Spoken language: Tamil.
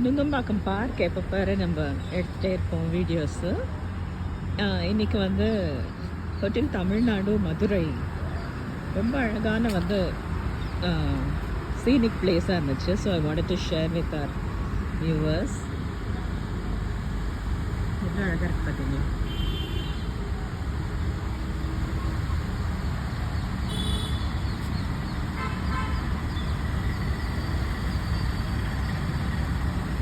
நுங்கம்பாக்கம் பார்க் எப்போ பாரு நம்ம எடுத்துகிட்டே இருப்போம் வீடியோஸு. இன்றைக்கி வந்து ஹோட்டல் தமிழ்நாடு மதுரை ரொம்ப அழகான வந்து சீனிக் பிளேஸாக இருந்துச்சு. So I wanted to share with our viewers. எவ்வளோ அழகாக இருக்குது பார்த்தீங்களா?